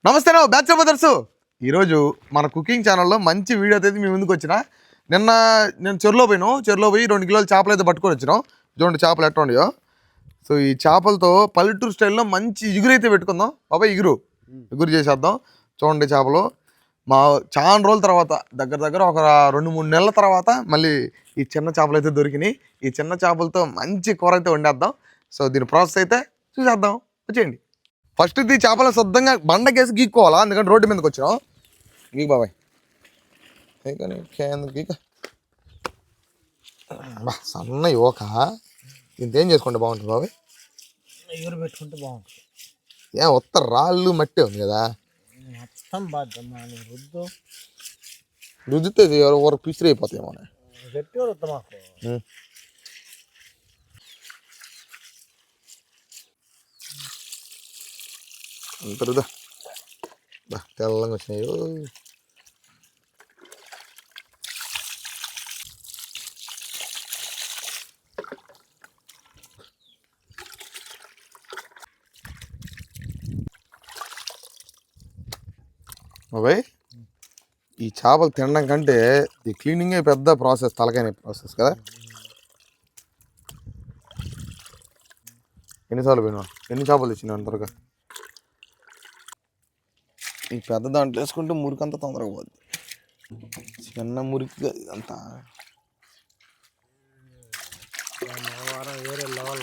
నమస్తే batch brothers. ఈరోజు మన కుకింగ్ ఛానల్లో మంచి వీడియో అయితే మీ ముందుకు వచ్చిన. నేను చెరువులో పోయి 2 కిలోల చేపలు అయితే పట్టుకొని వచ్చినాం. చూడండి చేపలు ఎట్లా ఉన్నాయో. సో ఈ చేపలతో పల్లెటూరు స్టైల్లో మంచి ఇగురు అయితే పెట్టుకుందాం. బాబాయ్ ఇగురు చేసేద్దాం. చూడండి చేపలు చాలా రోజుల తర్వాత దగ్గర ఒక 2-3 నెలల తర్వాత మళ్ళీ ఈ చిన్న చేపలు అయితే దొరికినాయి. ఈ చిన్న చేపలతో మంచి కూర అయితే వండేద్దాం. సో దీని ప్రాసెస్ అయితే చూసేద్దాం, వచ్చేయండి. ఫస్ట్ ఇది చేపలు శుద్ధంగా బండకేసి గీక్కోవాలా, ఎందుకంటే రోడ్డు మీదకి వచ్చినాం. గీక్ బాబాయ్ గీక సన్న యువక ఇంతేం చేసుకుంటే బాగుంటుంది బాబాయ్. ఎగురు పెట్టుకుంటే బాగుంటుంది. ఉత్త రాళ్ళు మట్టి ఉంది కదా, మొత్తం రుద్దితే ఎవరు పిసిరి అయిపోతాయేమో. గట్టి మాకు అంతరుదా తెల్లంగా వచ్చినాయి. బాబాయ్ ఈ చేపలు తినడం కంటే ఈ క్లీనింగే పెద్ద ప్రాసెస్, తలకైన ప్రాసెస్ కదా. ఎన్నిసార్లు పోయినా, ఎన్ని చేపలు తెచ్చినావు అంతగా. ఈ పెద్ద దాంట్లో వేసుకుంటే మురికంతా తొందరగా పోద్ది. చిన్న మురికి ఇదంతా వేరే లెవెల్.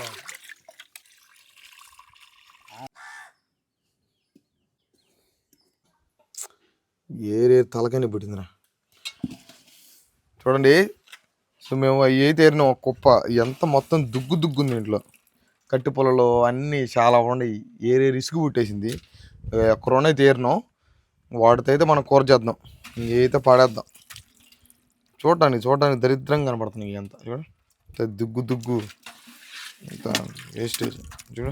ఏరే తలకైనా పెట్టిందిరా. చూడండి, సో మేము అవి అయితే ఏరినాం ఒక కుప్ప. ఎంత మొత్తం దుగ్గుంది ఇంట్లో. కట్టి పొలలో అన్నీ చాలా ఉన్నాయి. ఏరే రిస్క్ పుట్టేసింది. ఒక్కరోనైతే ఏరినాం. వాటితో అయితే మనం కూర చేద్దాం, అయితే పాడేద్దాం. చూడటానికి దరిద్రంగా కనపడుతుంది. ఎంత చూడ దుగ్గు ఇంత వేస్టేజ్. చూడ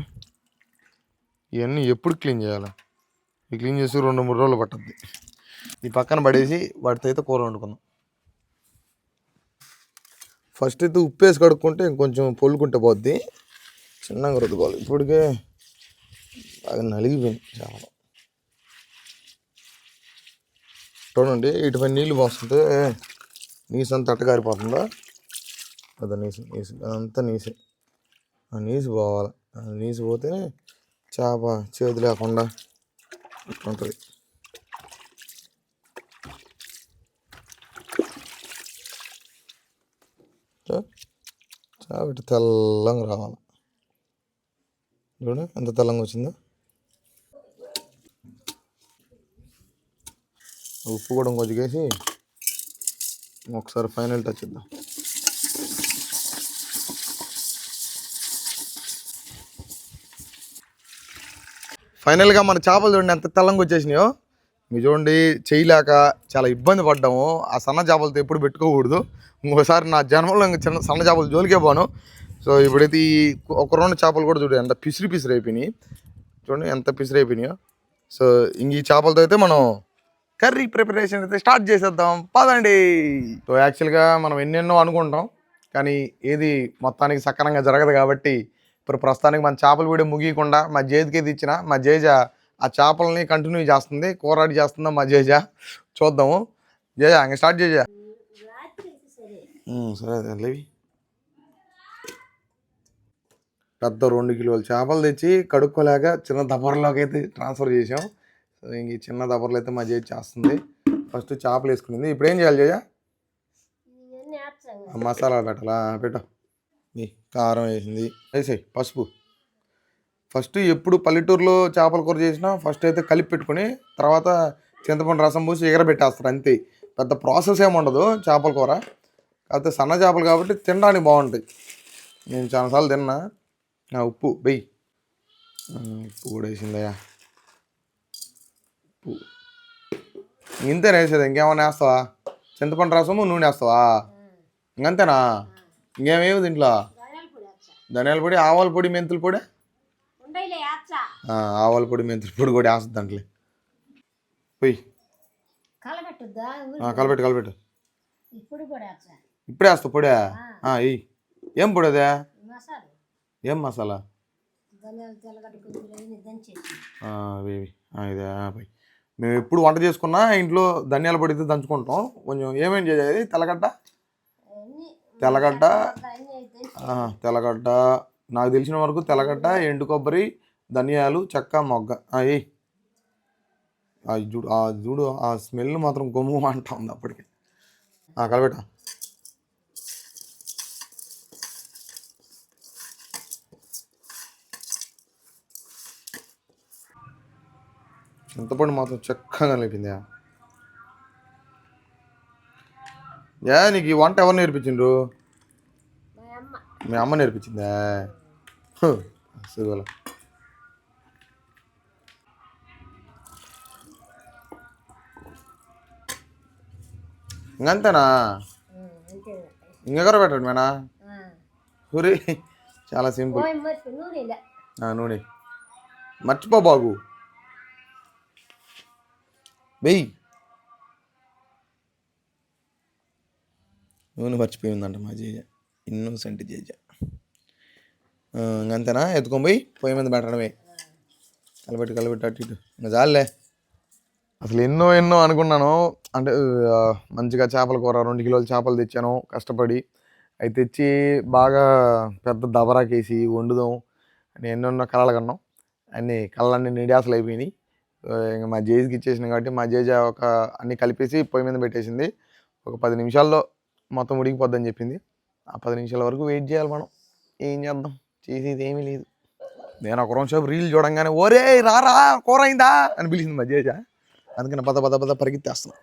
ఇవన్నీ ఎప్పుడు క్లీన్ చేయాలి? ఈ క్లీన్ చేసి 2-3 రోజులు పట్టద్ది. ఈ పక్కన పడేసి వాటితో అయితే కూర వండుకుందాం. ఫస్ట్ అయితే ఉప్పు వేసి కడుక్కుంటే ఇంకొంచెం పొల్లుకుంటే పోద్ది. చిన్నగా రుద్దుకోవాలి. ఇప్పటికే బాగా నలిగిపోయింది చాలా. చూడండి, ఇటుపై నీళ్ళు పోస్తుంటే నీసు అంతా అట్టగారిపోతుందా. అదా నీసు అదంతా నీసే. ఆ నీసు పోవాలి. ఆ నీసు పోతేనే చేప చేదు లేకుండా ఉంటుంది. చేప ఇటు తెల్లంగా రావాలి. చూడు ఎంత తెల్లంగా వచ్చిందో. ఉప్పు కూడా కొంచెం వేసి ఒకసారి ఫైనల్ టచ్ ఇద్దాం. ఫైనల్గా మన చేపలు చూడండి ఎంత తెల్లంగా వచ్చేసినాయో. మీరు చూడండి, చేయలేక చాలా ఇబ్బంది పడ్డాము. ఆ సన్న చేపలతో ఎప్పుడు పెట్టుకోకూడదు. ఇంకోసారి నా జన్మలో ఇంకా సన్న చేపలు జోలికే పోను. సో ఇప్పుడైతే ఈ ఒక 2 చేపలు కూడా చూడండి ఎంత పిసిరి అయిపోయినాయి. చూడండి ఎంత పిసిరి అయిపోయినాయో. సో ఇంక ఈ చేపలతో అయితే మనం కర్రీ ప్రిపరేషన్ అయితే స్టార్ట్ చేసేద్దాం, పదండి. సో యాక్చువల్గా మనం ఎన్నెన్నో అనుకుంటాం, కానీ ఏది మొత్తానికి సక్రమంగా జరగదు. కాబట్టి ఇప్పుడు ప్రస్తుతానికి మన చేపల వీడియో ముగియకుండా మా జేజ్కి అయితే ఇచ్చిన. మా జేజ ఆ చేపలని కంటిన్యూ చేస్తుంది, కూరాడి చేస్తుందా మా జేజ. చూద్దాము. జేజ ఇంకా స్టార్ట్ చేజా. సరే లేవి. పెద్ద 2 కిలోల చేపలు తెచ్చి కడుక్కోలేక చిన్న దబర్లోకి అయితే ట్రాన్స్ఫర్ చేసాం. సో ఇంక ఈ చిన్న దబర్లు అయితే మా జేజ చేస్తుంది. ఫస్ట్ చేపలు వేసుకునింది. ఇప్పుడు ఏం చేయాలి జేజ? మసాలా పెట్టాలా? పెట్టు. కారం వేసింది, వేసేయి. పసుపు. ఫస్ట్ ఎప్పుడు పల్లెటూరులో చేపల కూర చేసినా ఫస్ట్ అయితే కలిపి పెట్టుకుని తర్వాత చింతపండు రసం పూసి ఎగరబెట్టేస్తారు, అంతే. పెద్ద ప్రాసెస్ ఏమి ఉండదు చేపల కూర. కాకపోతే సన్న చేపలు కాబట్టి తినడానికి బాగుంటాయి. నేను చాలాసార్లు తిన్నా. ఉప్పు వెయ్యి. ఉప్పు కూడా వేసిందయ్యా. ఉప్పు ఇంతేనా వేసేది? ఇంకేమైనా వేస్తావా? చింతపండు రసము నూనె వేస్తావా? ఇంకంతేనా? ఇంకేమేమి దీంట్లో? ధనియాల పొడి, ఆవాల పొడి, మెంతుల పొడి. ఆవాల పొడి, మెంతుల పొడి కూడా వేస్తుంది దాంట్లో. పొయ్యి కలపెట్టు. ఇప్పుడే వేస్తా పొడి. ఏం పొడి అదే? ఏం మసాలా? ఇదే మేము ఎప్పుడు వంట చేసుకున్నా ఇంట్లో ధనియాల పొడి అయితే దంచుకుంటాం. కొంచెం ఏమేమి చేయాలి? తెల్లగడ్డ తెల్లగడ్డ తెల్లగడ్డ నాకు తెలిసిన వరకు తెల్లగడ్డ, ఎండు కొబ్బరి, ధనియాలు, చెక్క, మొగ్గ. అయ్యి చూడు చూడు ఆ స్మెల్ మాత్రం గొమ్ము అంటా ఉంది అప్పటికి. కలబెట్ట. చింతపండు మాత్రం చక్కగా కలిపింది. నీకు ఈ వంట ఎవరు నేర్పించిండ్రు? మీ అమ్మ నేర్పించిందా? అసలు ఇంకంతేనా? ఇంకెక్కడ పెట్టండి మేనా? ఊరి చాలా సింపుల్. నూనె మర్చిపో బాగు వెయ్యి. నూనె మర్చిపోయిందంట మా జేజ, ఇన్నోసెంట్ జేజ. ఇంకంతేనా? ఎత్తుకొని పోయి పొయ్యి మీద పెట్టడమే. కలబెట్టి అటు ఇటు ఇంకా చాలే. అసలు ఎన్నో అనుకున్నాను. అంటే మంచిగా చేపల కూర 2 కిలోల చేపలు తెచ్చాను కష్టపడి. అవి తెచ్చి బాగా పెద్ద దబరాకేసి వండుదాం అని ఎన్నెన్నో కలలు కన్నాం. కళ్ళన్నీ నిడాసలు అయిపోయినాయి. ఇంకా మా జేజీకి ఇచ్చేసినాం కాబట్టి మా జేజ అన్నీ కలిపేసి పొయ్యి మీద పెట్టేసింది. ఒక 10 నిమిషాల్లో మొత్తం ఉడికిపోద్దని చెప్పింది. ఆ 10 నిమిషాల వరకు వెయిట్ చేయాలి మనం. ఏం చేద్దాం, చేసేది ఏమీ లేదు. నేను ఒక 2 సేపు రీల్ చూడంగానే ఓరే రారా కూర అయిందా అని పిలిచింది మా జేజ. అందుకని పద పరిగెత్తేస్తున్నా.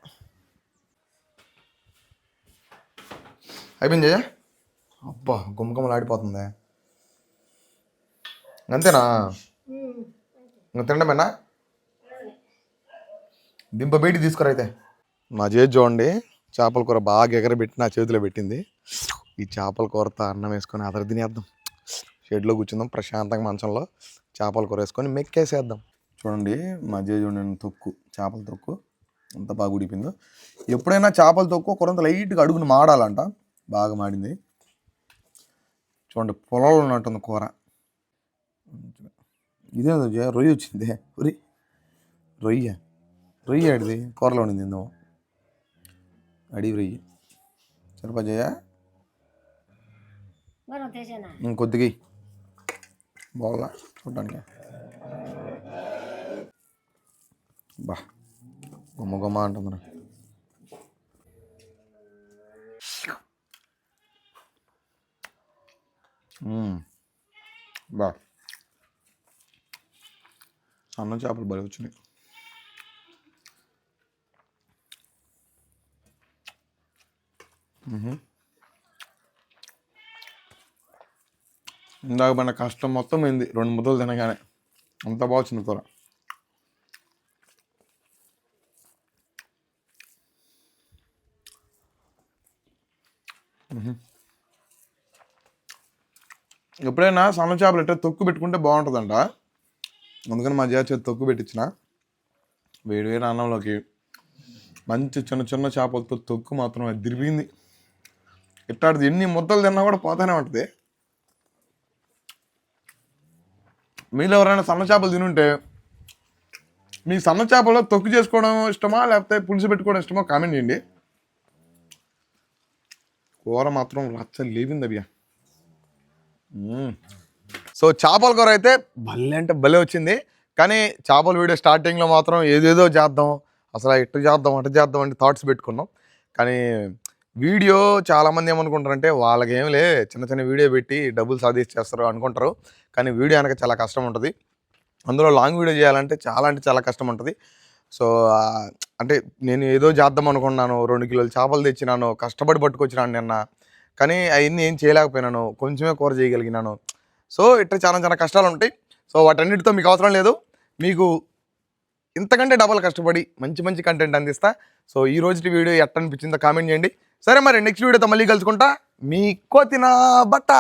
అయిపోయింది జేజ. అబ్బా గుమ్మగుమ్మలు ఆడిపోతుంది. అంతేనా? ఇంకా తినడమేనా? దింప బయటికి తీసుకురా అయితే. మా జేజ చూడండి చేపల కూర బాగా ఎగరబెట్టి నా చేతిలో పెట్టింది. ఈ చేపల కూరతో అన్నం వేసుకొని అదర తినేద్దాం. షెడ్లో కూర్చుందాం ప్రశాంతంగా మంచంలో, చేపల కూర వేసుకొని మెక్కేసేద్దాం. చూడండి మా జేజ తొక్కు, చేపల తొక్కు అంత బాగా ఉడిపోయిందో. ఎప్పుడైనా చేపల తొక్కు కూరంత లైట్గా అడుగుని మాడాలంట. బాగా మాడింది. చూడండి పొలంలో ఉన్నట్టుంది కూర. ఇదేదో రొయ్య వచ్చింది. రొయ్య ఆడిది కూరలో ఉండింది. ఏందో అడిగి రొయ్యి. సరిపోజయ్యా ఇంకొద్దిగా బాగా చూడటానికి. బా గుమ్మ అంటుంది. బా సన్న చేపలు బలి వచ్చినాయి. ఇందాక మన కష్టం మొత్తం అయింది 2 ముద్దలు తినగానే. అంత బాగా వచ్చింది కూర. ఎప్పుడైనా సన్న చేపలు అంటే తొక్కు పెట్టుకుంటే బాగుంటుందంట. అందుకని మా చేతి తొక్కు పెట్టించిన. వేడి అన్నంలోకి మంచి చిన్న చేపలతో తొక్కు మాత్రం అది తిరిగింది. ఇట్లాంటిది ఎన్ని ముద్దలు తిన్నా కూడా పోతానే ఉంటుంది. మీలో ఎవరైనా సన్న చేపలు తినుంటే మీ సన్న చేపలో తొక్కు చేసుకోవడం ఇష్టమా లేకపోతే పులుసు పెట్టుకోవడం ఇష్టమా కామెంట్ చేయండి. కూర మాత్రం రచ్చ లేపింది అవి. సో చేపల కూర అయితే భలే అంటే భలే వచ్చింది. కానీ చేపల వీడియో స్టార్టింగ్లో మాత్రం ఏదేదో చేద్దాం, అసలు ఇటు చేద్దాం అటు చేద్దాం అంటే థాట్స్ పెట్టుకున్నాం. కానీ వీడియో చాలామంది ఏమనుకుంటారంటే వాళ్ళకేంలే చిన్న వీడియో పెట్టి డబ్బులు సాధించేస్తారు అనుకుంటారు. కానీ వీడియో వెనక చాలా కష్టం ఉంటుంది. అందులో లాంగ్ వీడియో చేయాలంటే చాలా కష్టం ఉంటుంది. సో అంటే నేను ఏదో చేద్దాం అనుకున్నాను. 2 కిలోల చేపలు తెచ్చినాను, కష్టపడి పట్టుకొచ్చినాను నిన్న. కానీ అవన్నీ ఏం చేయలేకపోయినాను, కొంచెమే కూర చేయగలిగినాను. సో ఇట్లా చాలా కష్టాలు ఉంటాయి. సో వాటన్నిటితో మీకు అవసరం లేదు. మీకు ఇంతకంటే డబల్ కష్టపడి మంచి కంటెంట్ అందిస్తా. సో ఈ రోజు వీడియో ఎట్లా అనిపించిందో కామెంట్ చేయండి. సరే మరి నెక్స్ట్ వీడియోతో మళ్ళీ కలుసుకుంటా. మీ కోతినా బట్ట.